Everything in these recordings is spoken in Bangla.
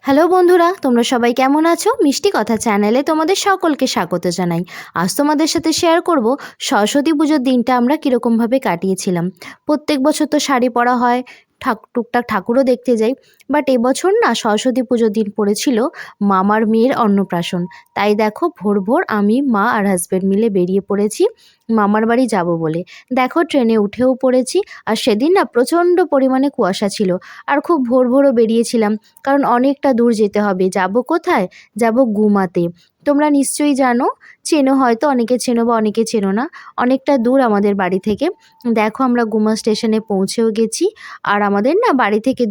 হ্যালো বন্ধুরা, তোমরা সবাই কেমন আছো? মিষ্টি কথা চ্যানেলে তোমাদের সকলকে স্বাগত জানাই। আজ তোমাদের সাথে শেয়ার করব সরস্বতী পুজোর দিনটা আমরা কীরকমভাবে কাটিয়েছিলাম। প্রত্যেক বছর তো শাড়ি পরা হয়, টুকটাক ঠাকুরও দেখতে যাই, বাট এবছর না সরস্বতী পুজোর দিন পড়েছিল মামার মেয়ের অন্নপ্রাশন। তাই দেখো ভোর ভোর আমি, মা আর হাজব্যান্ড মিলে বেরিয়ে পড়েছি মামার বাড়ি যাব বলে। দেখো ট্রেনে উঠেও পড়েছি। আর সেদিন না প্রচণ্ড পরিমাণে কুয়াশা ছিল, আর খুব ভোর ভোরও বেরিয়েছিলাম, কারণ অনেকটা দূর যেতে হবে। যাব কোথায়? যাব গুমাতে। তোমরা নিশ্চয়ই জানো, চেনো হয়তো, অনেকে চেনো বা অনেকে চেনো না। অনেকটা দূর আমাদের বাড়ি থেকে। দেখো আমরা গুমা স্টেশনে পৌঁছেও গেছি। আর আমাদের না বাড়ি থেকে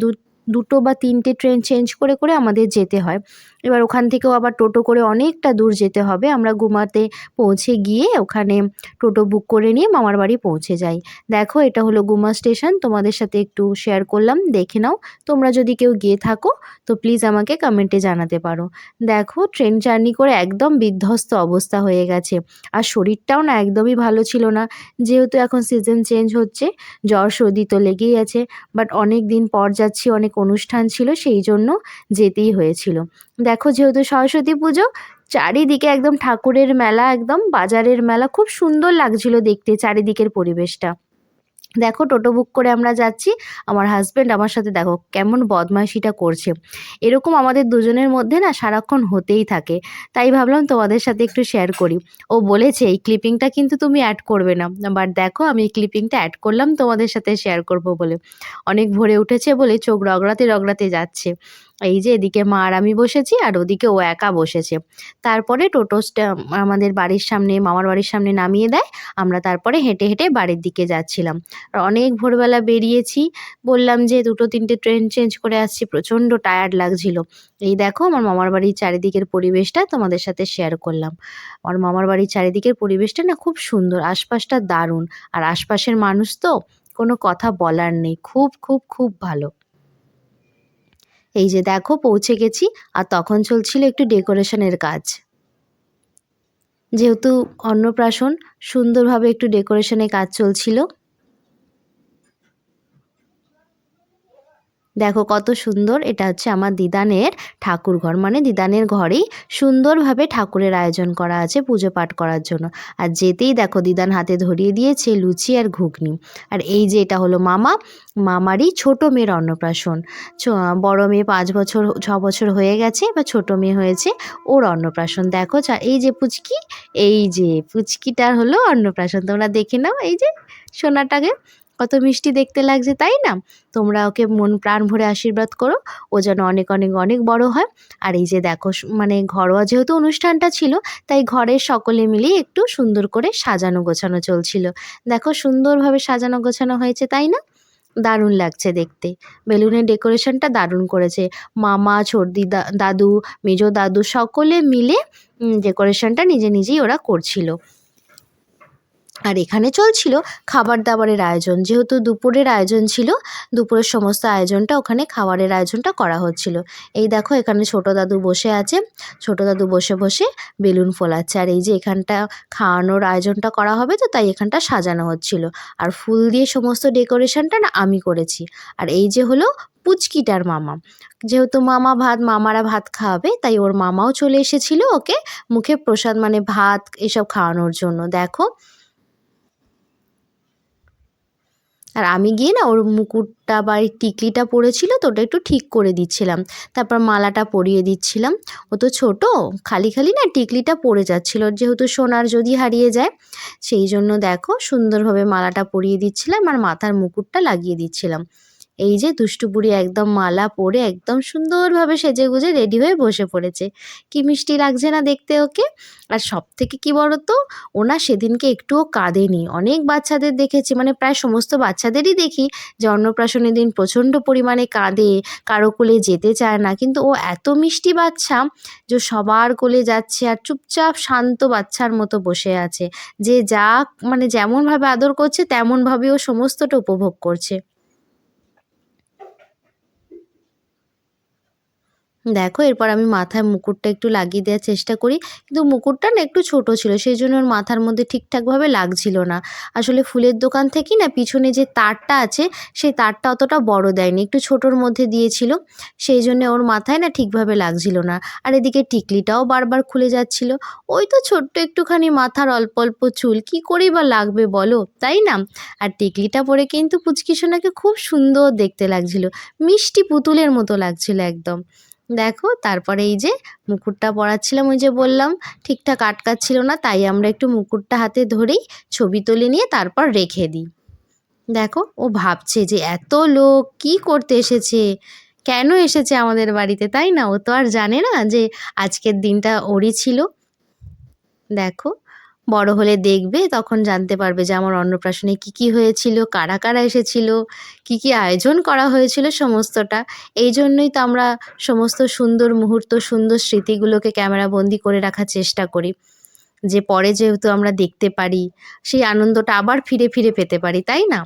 দুটো বা তিনটে ট্রেন চেঞ্জ করে করে আমাদের যেতে হয়। এবার ওখান থেকেও আবার টোটো করে অনেকটা দূর যেতে হবে। আমরা গুমাতে পৌঁছে গিয়ে ওখানে টোটো বুক করে নিয়ে মামার বাড়ি পৌঁছে যাই। দেখো এটা হলো গুমা স্টেশন, তোমাদের সাথে একটু শেয়ার করলাম, দেখে নাও। তোমরা যদি কেউ গিয়ে থাকো তো প্লিজ আমাকে কমেন্টে জানাতে পারো। দেখো ট্রেন জার্নি করে একদম বিধ্বস্ত অবস্থা হয়ে গেছে। আর শরীরটাও না একদমই ভালো ছিল না, যেহেতু এখন সিজন চেঞ্জ হচ্ছে, জ্বর সর্দি তো লেগেই আছে। বাট অনেক দিন পর যাচ্ছি, অনেক অনুষ্ঠান ছিল, সেই জন্য যেতেই হয়েছিল। দেখো যেহেতু সরস্বতী পুজো, চারিদিকে একদম ঠাকুরের মেলা, একদম বাজারের মেলা, খুব সুন্দর লাগছিল দেখতে চারিদিকের পরিবেশটা। দেখো টোটো বুক করে আমরা যাচ্ছি। আমার হাজব্যান্ড আমার সাথে দেখো কেমন বদমাইশিটা করছে। এরকম আমাদের দুজনের মধ্যে না সারাক্ষণ হতেই থাকে। তাই ভাবলাম তোমাদের সাথে একটু শেয়ার করি। ও বলেছে এই ক্লিপিংটা কিন্তু তুমি অ্যাড করবে না, বাট দেখো আমি এই ক্লিপিংটা অ্যাড করলাম তোমাদের সাথে শেয়ার করব বলে। অনেক ভোরে উঠেছে বলে চোখ রগড়াতে রগড়াতে যাচ্ছে। এই যে এদিকে মা আর আমি বসেছি, আর ওদিকে ও একা বসেছে। তারপরে টোটোসটা আমাদের বাড়ির সামনে, মামার বাড়ির সামনে নামিয়ে দেয়। আমরা তারপরে হেঁটে হেঁটে বাড়ির দিকে যাচ্ছিলাম। আর অনেক ভোরবেলা বেরিয়েছি, বললাম যে দুটো তিনটে ট্রেন চেঞ্জ করে আসছি, প্রচণ্ড টায়ার্ড লাগছিল। এই দেখো আমার মামার বাড়ির চারিদিকের পরিবেশটা তোমাদের সাথে শেয়ার করলাম। আমার মামার বাড়ির চারিদিকের পরিবেশটা না খুব সুন্দর, আশপাশটা দারুণ। আর আশপাশের মানুষ তো কোনো কথা বলার নেই, খুব খুব খুব ভালো। এই যে দেখো পৌঁছে গেছি। আর তখন চলছিল একটু ডেকোরেশনের কাজ, যেহেতু অন্নপ্রাশন, সুন্দরভাবে একটু ডেকোরেশনের কাজ চলছিল। দেখো কত সুন্দর, এটা হচ্ছে আমার দিদানের ঠাকুরঘর, মানে দিদানের ঘরেই সুন্দরভাবে ঠাকুরের আয়োজন করা আছে পুজো পাঠ করার জন্য। আর যেতেই দেখো দিদান হাতে ধরিয়ে দিয়েছে লুচি আর ঘুগনি। আর এই যে এটা হলো মামারই ছোট মেয়ের অন্নপ্রাশন। বড় মেয়ে 5 বছর 6 বছর হয়ে গেছে, বা ছোট মেয়ে হয়েছে, ওর অন্নপ্রাশন। দেখো এই যে পুচকি, এই যে পুচকিটার হলো অন্নপ্রাশন। তোমরা দেখে নাও, এই যে সোনাটাকে কত মিষ্টি দেখতে লাগছে, তাই না? তোমরা ওকে মন প্রাণ ভরে আশীর্বাদ করো, ও যেন অনেক অনেক অনেক বড় হয়। আর এই যে দেখো মানে ঘরোয়া যেহেতু অনুষ্ঠানটা ছিল, তাই ঘরের সকলে মিলেই একটু সুন্দর করে সাজানো গোছানো চলছিল। দেখো সুন্দরভাবে সাজানো গোছানো হয়েছে, তাই না? দারুণ লাগছে দেখতে। বেলুনের ডেকোরেশনটা দারুণ করেছে। মামা, ছোটদি, দাদু, মেজো দাদু সকলে মিলে ডেকোরেশনটা নিজে নিজেই ওরা করছিল। আর এখানে চলছিল খাবার দাবারের আয়োজন, যেহেতু দুপুরের আয়োজন ছিল, দুপুরের সমস্ত আয়োজনটা ওখানে খাবারের আয়োজনটা করা হচ্ছিল। এই দেখো এখানে ছোটো দাদু বসে আছে, ছোটো দাদু বসে বসে বেলুন ফোলাচ্ছে। আর এই যে এখানটা খাওয়ানোর আয়োজনটা করা হবে, তো তাই এখানটা সাজানো হচ্ছিল। আর ফুল দিয়ে সমস্ত ডেকোরেশনটা না আমি করেছি। আর এই যে হলো পুচকিটার মামা, যেহেতু মামারা ভাত খাওয়াবে, তাই ওর মামাও চলে এসেছিল ওকে মুখে প্রসাদ মানে ভাত এসব খাওয়ানোর জন্য। দেখো, আর আমি গিয়ে না ওর মুকুটটা বা এই টিকলিটা পড়েছিল তো ওটা একটু ঠিক করে দিচ্ছিলাম। তারপর মালাটা পরিয়ে দিচ্ছিলাম। ও তো ছোটো, খালি খালি না টিকলিটা পড়ে যাচ্ছিল, যেহেতু সোনার যদি হারিয়ে যায়, সেই জন্য দেখো সুন্দরভাবে মালাটা পরিয়ে দিচ্ছিলাম আর মাথার মুকুটটা লাগিয়ে দিচ্ছিলাম। এই যে দুষ্টু বুড়ি একদম মালা পরে একদম সুন্দরভাবে সেজেগুজে রেডি হয়ে বসে পড়েছে। কি মিষ্টি লাগছে না দেখতে ওকে? আর সবথেকে কী বলো তো, ও না সেদিনকে একটুও কাঁদেনি। অনেক বাচ্চাদের দেখেছি, মানে প্রায় সমস্ত বাচ্চাদেরই দেখি যে অন্নপ্রাশনের দিন প্রচণ্ড পরিমাণে কাঁদে, কারো কোলে যেতে চায় না, কিন্তু ও এত মিষ্টি বাচ্চা যে সবার কোলে যাচ্ছে আর চুপচাপ শান্ত বাচ্চার মতো বসে আছে। যে যা মানে যেমনভাবে আদর করছে তেমনভাবে ও সমস্তটা উপভোগ করছে। দেখো এরপর আমি মাথায় মুকুটটা একটু লাগিয়ে দেওয়ার চেষ্টা করি, কিন্তু মুকুটটা না একটু ছোট ছিল, সেই জন্য ওর মাথার মধ্যে ঠিকঠাকভাবে লাগছিল না। আসলে ফুলের দোকান থেকেই না পিছনে যে তারটা আছে সেই তারটা অতটা বড় দেয়নি, একটু ছোটোর মধ্যে দিয়েছিল, সেই জন্য ওর মাথায় না ঠিকভাবে লাগছিল না। আর এদিকে টিকলিটাও বারবার খুলে যাচ্ছিল। ওই তো ছোট্ট একটুখানি মাথার অল্প অল্প চুল, কী করেই বা লাগবে বলো, তাই না? আর টিকলিটা পরে কিন্তু পুচকি সোনাকে খুব সুন্দর দেখতে লাগছিল, মিষ্টি পুতুলের মতো লাগছিল একদম। দেখো তারপরে এই যে মুকুটটা পরাচ্ছিলাম, ওই যে বললাম ঠিকঠাক আটকাচ্ছিল না, তাই আমরা একটু মুকুটটা হাতে ধরেই ছবি তুলে নিয়ে তারপর রেখে দিই। দেখো ও ভাবছে যে এত লোক কি করতে এসেছে, কেন এসেছে আমাদের বাড়িতে, তাই না? ও তো আর জানে না যে আজকের দিনটা ওরই ছিল। দেখো বড় হলে দেখবে, তখন জানতে পারবে যে আমার অন্নপ্রাশনে কী কী হয়েছিল, কারা কারা এসেছিল, কী কী আয়োজন করা হয়েছিল সমস্তটা। এই জন্যই তো আমরা সমস্ত সুন্দর মুহূর্ত, সুন্দর স্মৃতিগুলোকে ক্যামেরাবন্দি করে রাখার চেষ্টা করি, যে পরে যেহেতু আমরা দেখতে পারি, সেই আনন্দটা আবার ফিরে ফিরে পেতে পারি, তাই না?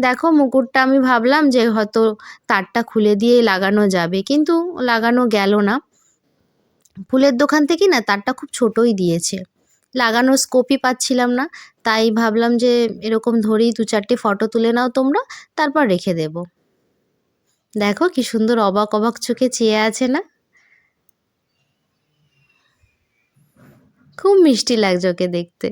দেখো মুকুটটা আমি ভাবলাম যে হয়তো তারটা খুলে দিয়ে লাগানো যাবে, কিন্তু লাগানো গেল না। ফুলের দোকান থেকে না তারটা খুব ছোটই দিয়েছে, লাগানোর স্কোপই পাচ্ছিলাম না। তাই ভাবলাম যে এরকম ধরেই 2-4টে ফটো তুলে নাও তোমরা, তারপর রেখে দেব। দেখো কি সুন্দর অবাক অবাক চোখে চেয়ে আছে না, খুব মিষ্টি লাগছে ওকে দেখতে।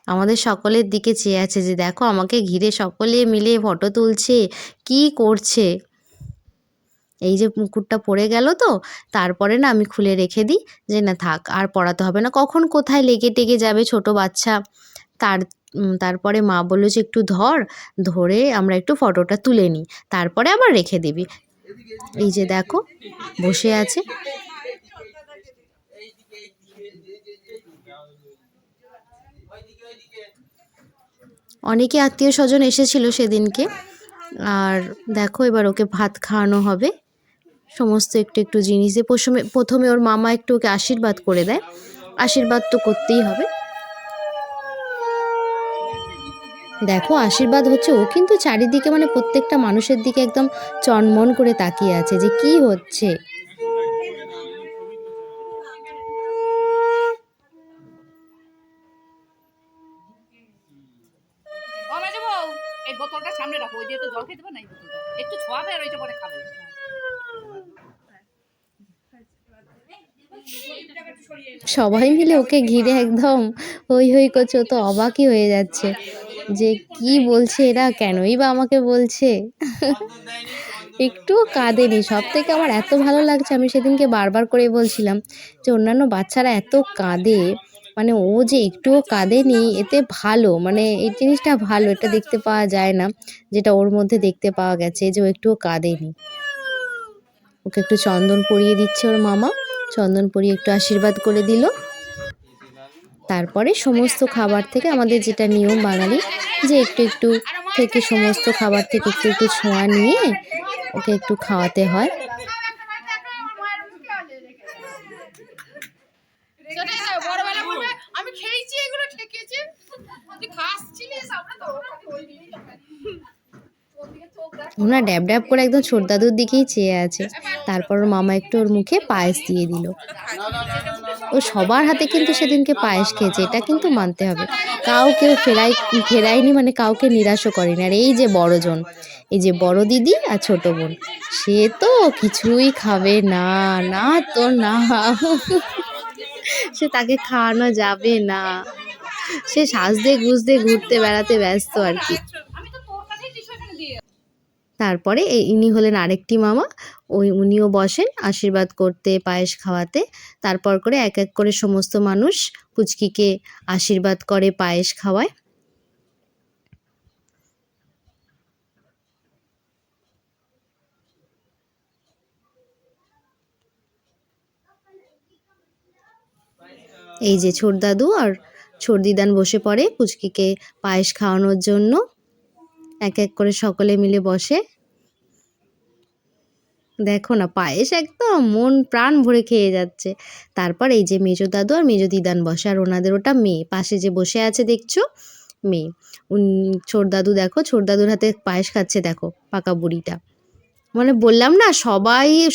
আমাদের সকলের দিকে চেয়ে আছে যে দেখো আমাকে ঘিরে সকলে মিলে ফটো তুলছে, কি করছে। এই যে মুকুটটা পড়ে গেল তো, তারপরে না আমি খুলে রেখে দিই, যে না থাক আর পড়াতে হবে না, কখন কোথায় লেগে টেগে যাবে ছোট বাচ্চা। তার তারপরে মা বলল যে একটু ধরে আমরা একটু ফটোটা তুলে নিই, তারপরে আবার রেখে দিবি। এই যে দেখো বসে আছে। অনেকে আত্মীয় স্বজন এসেছিল সেদিনকে। আর দেখো এবার ওকে ভাত খাওয়ানো হবে, সমস্ত একটু একটু জিনিস দিয়ে। প্রথমে প্রথমে ওর মামা একটু ওকে আশীর্বাদ করে দেয়, আশীর্বাদ তো করতেই হবে। দেখো আশীর্বাদ হচ্ছে, ও কিন্তু চারিদিকে মানে প্রত্যেকটা মানুষের দিকে একদম চনমন করে তাকিয়ে আছে যে কি হচ্ছে। এই বোতলটা সামনে রাখো, ওই দিয়ে তো জল খেতে পারে না, এই বোতলটা একটু ছোঁয়াবে আর ওইটা পরে খাবে। সবাই মিলে ওকে ঘিরে একদম হই হই করছে, ও তো অবাকই হয়ে যাচ্ছে যে কি বলছে এরা, কেনই বা আমাকে বলছে। একটুও কাঁদেনি, সব থেকে আমার এত ভালো লাগছে, আমি সেদিনকে বারবার করে বলছিলাম যে অন্যান্য বাচ্চারা এত কাঁদে, মানে ও যে একটুও কাঁদেনি, এতে ভালো, মানে এই জিনিসটা ভালো, এটা দেখতে পাওয়া যায় না, যেটা ওর মধ্যে দেখতে পাওয়া গেছে যে ও একটুও কাঁদেনি। ওকে একটু চন্দন পরিয়ে দিচ্ছে ওর মামা, চন্দন পরিয়ে একটু আশীর্বাদ করে দিল। তারপরে সমস্ত খাবার থেকে আমাদের যেটা নিয়ম বাঙালি, যে একটু একটু থেকে সমস্ত খাবার থেকে একটু একটু ছোঁয়া নিয়ে ওকে একটু খাওয়াতে হয়। ওনা ড্যাব ড্যাব করে একদম ছোট দাদুর দিকেই চেয়ে আছে। তারপর ওর মামা একটু ওর মুখে পায়েস দিয়ে দিল। ও সবার হাতে কিন্তু সেদিনকে পায়েস খেয়েছে, এটা কিন্তু মানতে হবে। কেউ ফেরায়নি, মানে কাউকে নিরাশও করেনি। আর এই যে বড়জন, এই যে বড় দিদি আর ছোট বোন, সে তো কিছুই খাবে না, না তো না। সে তাকে খাওয়ানো যাবে না, সে সাজতে গুজতে ঘুরতে বেড়াতে ব্যস্ত আর কি। তারপরে ইনি হলেন আরেকটি মামা, উনিও বসেন আশীর্বাদ করতে, পায়েস খাওয়াতে। তারপর করে এক এক করে সমস্ত মানুষ পুচকিকে আশীর্বাদ করে, পায়েস খাওয়ায়। এই যে ছোট দাদু আর ছোট দিদান বসে পড়ে পুচকিকে পায়েস খাওয়ানোর জন্য, এক এক করে সকলে মিলে বসে। দেখো না পায়েস একদম মন প্রাণ ভরে খেয়ে যাচ্ছে। তারপর এই যে মেজো দাদু আর মেজো দিদান বসে, আর ওনাদের ওটা মেয়ে, পাশে যে বসে আছে দেখছো মেয়ে। ছোট দাদু দেখো, ছোট দাদুর হাতে পায়েস খাচ্ছে দেখো পাকা বুড়িটা। মানে বললাম না,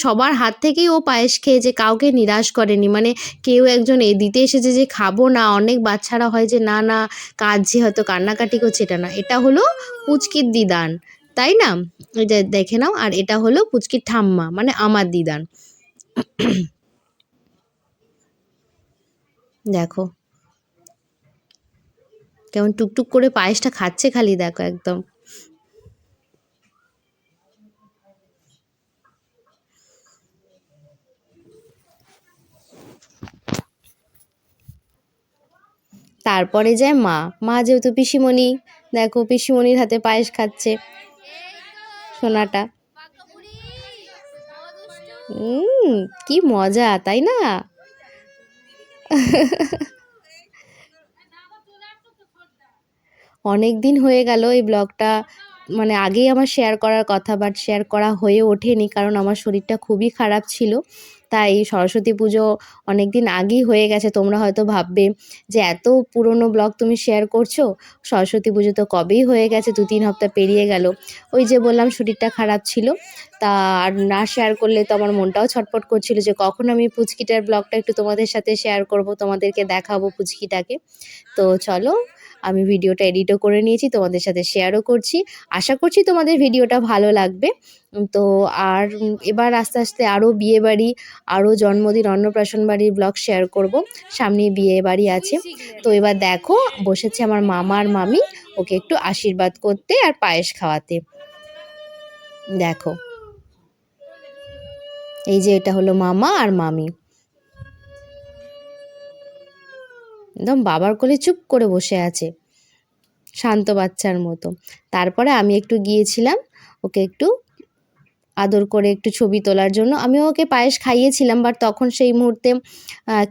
সবার হাত থেকেই ও পায়েস খেয়েছে, কাউকে নিরাশ করেনি। মানে কেউ একজন দিতে এসেছে যে খাবো না, অনেক বাচ্চারা হয় যে না না কাঁদছে, হয়তো কান্নাকাটি করছে, এটা না, এটা হলো পুচকির দিদান, তাই না? এটা দেখে নাও। আর এটা হলো পুচকির ঠাম্মা, মানে আমার দিদান। দেখো কেমন টুকটুক করে পায়েসটা খাচ্ছে, খালি দেখো একদম। তারপরে যায় মা, যেহেতু পিসিমণি, দেখো পিসিমণির হাতে পায়েস খাচ্ছে সোনাটা। কি মজা, তাই না? অনেক দিন হয়ে গেল এই ব্লগটা, মানে আগেই আমার শেয়ার করার কথা, বাট শেয়ার করা হয়ে ওঠেনি, কারণ আমার শরীরটা খুবই খারাপ ছিল। তাই সরস্বতী পুজো অনেক দিন আগেই হয়ে গেছে। তোমরা হয়তো ভাববে যে এত পুরনো ব্লগ তুমি শেয়ার করছো, সরস্বতী পুজো তো কবেই হয়ে গেছে, 2-3 সপ্তাহ পেরিয়ে গেল। ওই যে বললাম শরীরটা খারাপ ছিল, তা আর না শেয়ার করলে তো আমার মনটাও ছটফট করছিল যে কখন আমি পুচকিটার ব্লগটা একটু তোমাদের সাথে শেয়ার করব, তোমাদেরকে দেখাবো পুচকিটাকে। তো চলো, আমি ভিডিওটা এডিটও করে নিয়েছি, তোমাদের সাথে শেয়ারও করছি। আশা করছি তোমাদের ভিডিওটা ভালো লাগবে। তো আর এবার আস্তে আস্তে আরও বিয়েবাড়ি, আরও জন্মদিন, অন্নপ্রাশন বাড়ির ব্লগ শেয়ার করব। সামনে বিয়ে বাড়ি আছে। তো এবার দেখো বসেছে আমার মামা আর মামি ওকে একটু আশীর্বাদ করতে আর পায়েস খাওয়াতে। দেখো এই যে এটা হলো মামা আর মামি, একদম বাবার কোলে চুপ করে বসে আছে, শান্ত বাচ্চার মতো। তারপরে আমি একটু গিয়েছিলাম ওকে একটু আদর করে একটু ছবি তোলার জন্য। আমি ওকে পায়েস খাইয়েছিলাম, বাট তখন সেই মুহূর্তে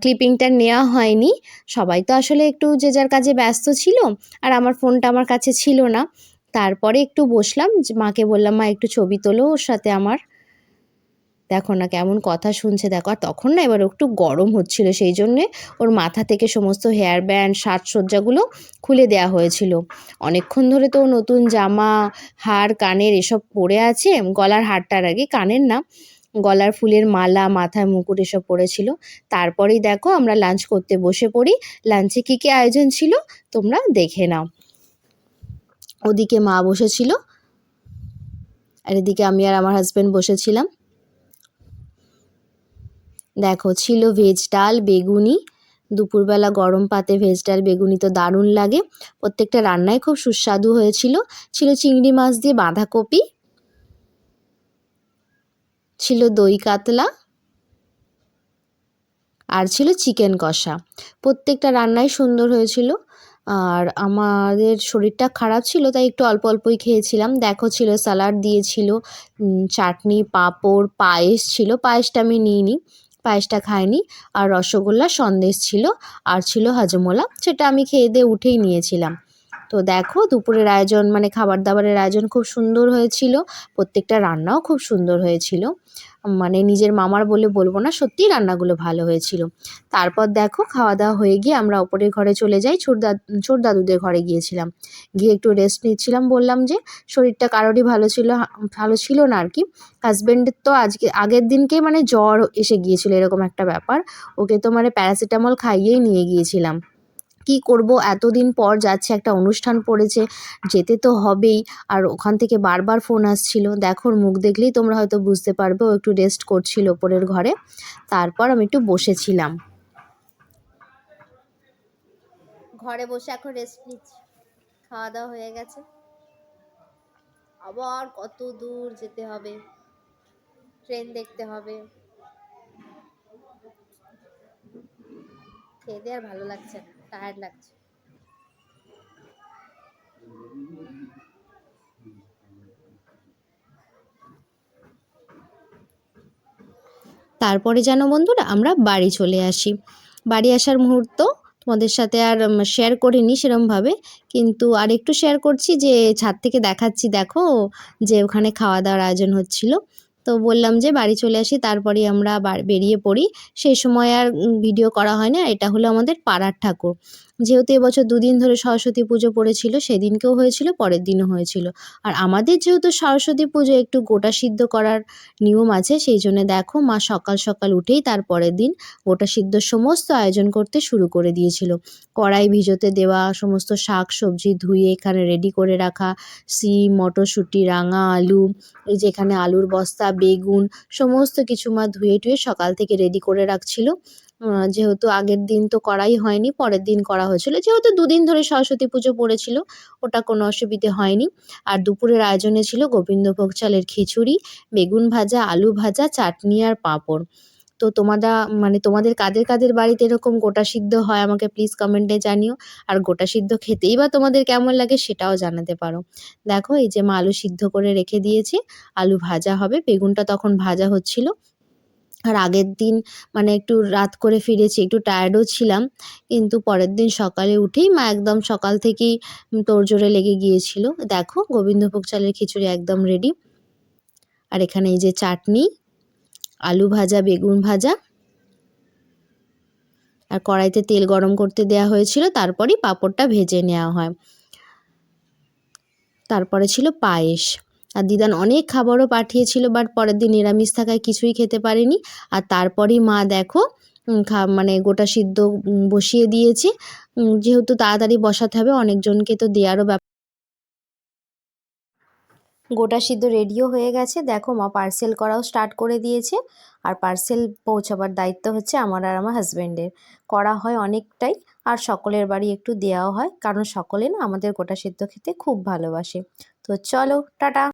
ক্লিপিংটা নেওয়া হয়নি। সবাই তো আসলে একটু যে যার কাজে ব্যস্ত ছিল, আর আমার ফোনটা আমার কাছে ছিল না। তারপরে একটু বসলাম, মাকে বললাম মা একটু ছবি তোলো ওর সাথে আমার। দেখো না কেমন কথা শুনছে, দেখো। আর তখন না এবার একটু গরম হচ্ছিল, সেই জন্যে ওর মাথা থেকে সমস্ত হেয়ার ব্যান্ড, সাজসজ্জাগুলো খুলে দেওয়া হয়েছিল। অনেকক্ষণ ধরে তো নতুন জামা, হার, কানের এসব পরে আছে, গলার হারটার আগে, কানের না, গলার ফুলের মালা, মাথায় মুকুট এসব পরেছিল। তারপরেই দেখো আমরা লাঞ্চ করতে বসে পড়ি। লাঞ্চে কী কী আয়োজন ছিল তোমরা দেখে নাও। ওদিকে মা বসেছিল, আর এদিকে আমি আর আমার হাজব্যান্ড বসেছিলাম। দেখো ছিল ভেজ ডাল, বেগুনি। দুপুরবেলা গরম পাতে ভেজ ডাল বেগুনি তো দারুণ লাগে। প্রত্যেকটা রান্নাই খুব সুস্বাদু হয়েছিল। ছিল চিংড়ি মাছ দিয়ে বাঁধাকপি, ছিল দই কাতলা, আর ছিল চিকেন কষা। প্রত্যেকটা রান্নাই সুন্দর হয়েছিল। আর আমাদের শরীরটা খারাপ ছিল, তাই একটু অল্প অল্পই খেয়েছিলাম। দেখো ছিল স্যালাড দিয়েছিল, চাটনি, পাঁপড়, পায়েস ছিল। পায়েসটা আমি নিইনি, পায়েসটা খাইনি। আর রসগোল্লা, সন্দেশ ছিল, আর ছিল হাজমোলা, সেটা আমি খেয়ে দিয়ে উঠেই নিয়েছিলাম। তো দেখো দুপুরের আয়োজন, মানে খাবার দাবারের আয়োজন খুব সুন্দর হয়েছিল। প্রত্যেকটা রান্নাও খুব সুন্দর হয়েছিল, মানে নিজের মামার বলে বলবো না, সত্যিই রান্নাগুলো ভালো হয়েছিল। তারপর দেখো খাওয়া দাওয়া হয়ে গিয়ে আমরা ওপরের ঘরে চলে যাই, ছোট দাদুদের ঘরে গিয়েছিলাম। গিয়ে একটু রেস্ট নিচ্ছিলাম, বললাম যে শরীরটা কারোরই ভালো ছিল না আর কি। হাজব্যান্ডের তো আগের দিনকে মানে জ্বর এসে গিয়েছিল, এরকম একটা ব্যাপার। ওকে তো মানে প্যারাসিটামল খাইয়েই নিয়ে গিয়েছিলাম। কি করব, এতদিন পর যাচ্ছে, একটা অনুষ্ঠান পড়েছে, যেতে তো হবেই। আর ওখান থেকে বারবার ফোন আসছিল। দেখো ওর মুখ দেখলেই তোমরা হয়তো বুঝতে পারবে ও একটু রেস্ট করছিল ওপরের ঘরে। তারপর আমি একটু বসেছিলাম ঘরে বসে, এখন রেস্ট নিচ্ছি। খাওয়া দাওয়া হয়ে গেছে, আবার কত দূর যেতে হবে, ট্রেন দেখতে হবে। খেয়ে দিয়ে আর ভালো লাগছে না, টায়ার্ড লাগছে। তারপরে যেন বন্ধুরা আমরা বাড়ি চলে আসি। বাড়ি আসার মুহূর্ত তোমাদের সাথে আর শেয়ার করিনি সেরমভাবে, কিন্তু আর একটু শেয়ার করছি যে ছাদ থেকে দেখাচ্ছি, দেখো যে ওখানে খাওয়া দাওয়ার আয়োজন হচ্ছিল। তো বললাম যে বাড়ি চলে আসি, তারপরেই আমরা বেরিয়ে পড়ি। সেই সময় আর ভিডিও করা হয় না। এটা হলো আমাদের পাড়ার ঠাকুর। যেহেতু এবছর দুদিন ধরে সরস্বতী পুজো পড়েছিল, সেদিনকেও হয়েছিল, পরের দিনও হয়েছিল। আর আমাদের যেহেতু সরস্বতী পুজো একটু গোটা সিদ্ধ করার নিয়ম আছে, সেই জন্য দেখো মা সকাল সকাল উঠেই তার পরের দিন গোটা সিদ্ধ সমস্ত আয়োজন করতে শুরু করে দিয়েছিল। কড়াই ভিজোতে দেওয়া, সমস্ত শাক সবজি ধুয়ে এখানে রেডি করে রাখা, সিম, মটরশুঁটি, রাঙা আলু, এই যে এখানে আলুর বস্তা, বেগুন, সমস্ত কিছু মা ধুয়ে টুয়ে সকাল থেকে রেডি করে রাখছিল। যেহেতু আগের দিন তো করাই হয়নি, পরের দিন করা হয়েছিল, যেহেতু দুদিন ধরে সরস্বতী পুজো পড়েছিল, ওটা কোনো অসুবিধে হয়নি। আর দুপুরের আয়োজনে ছিল গোবিন্দভোগ চালের খিচুড়ি, বেগুন ভাজা, আলু ভাজা, চাটনি আর পাঁপড়। তো তোমাদের কাদের কাদের বাড়িতে এরকম গোটা সিদ্ধ হয় আমাকে প্লিজ কমেন্টে জানিও। আর গোটা সিদ্ধ খেতেই বা তোমাদের কেমন লাগে সেটাও জানাতে পারো। দেখো এই যে মা আলু সিদ্ধ করে রেখে দিয়েছে, আলু ভাজা হবে, বেগুনটা তখন ভাজা হচ্ছিল। আর আগের দিন একটু রাত করে ফিরেছি, একটু টায়ার্ডও ছিলাম, কিন্তু পরের দিন সকালে উঠেই মা একদম সকাল থেকেই তোড়জোড়ে লেগে গিয়েছিল। দেখো গোবিন্দভোগ চালের খিচুড়ি একদম রেডি। আর এখানে এই যে চাটনি, আলু ভাজা, বেগুন ভাজা, আর কড়াইতে তেল গরম করতে দেওয়া হয়েছিল, তারপরেই পাঁপড়টা ভেজে নেওয়া হয়। তারপরে ছিল পায়েস। আর দিদান অনেক খাবারও পাঠিয়েছিল, বাট পরের দিন নিরামিষ থাকায় কিছুই খেতে পারিনি। আর তারপরেই মা দেখো গোটা সিদ্ধ বসিয়ে দিয়েছে। যেহেতু তাড়াতাড়ি বসাতে হবে, অনেকজনকে তো দেওয়ারও ব্যাপার। গোটা সিদ্ধ রেডিও হয়ে গেছে, দেখো মা পার্সেল করাও স্টার্ট করে দিয়েছে। আর পার্সেল পৌঁছাবার দায়িত্ব হচ্ছে আমার আর আমার হাজব্যান্ডের। করা হয় অনেকটাই, আর সকলের বাড়ি একটু দেওয়াও হয়, কারণ সকলে না আমাদের গোটা সিদ্ধ খেতে খুব ভালোবাসে। তো চলো টাটা।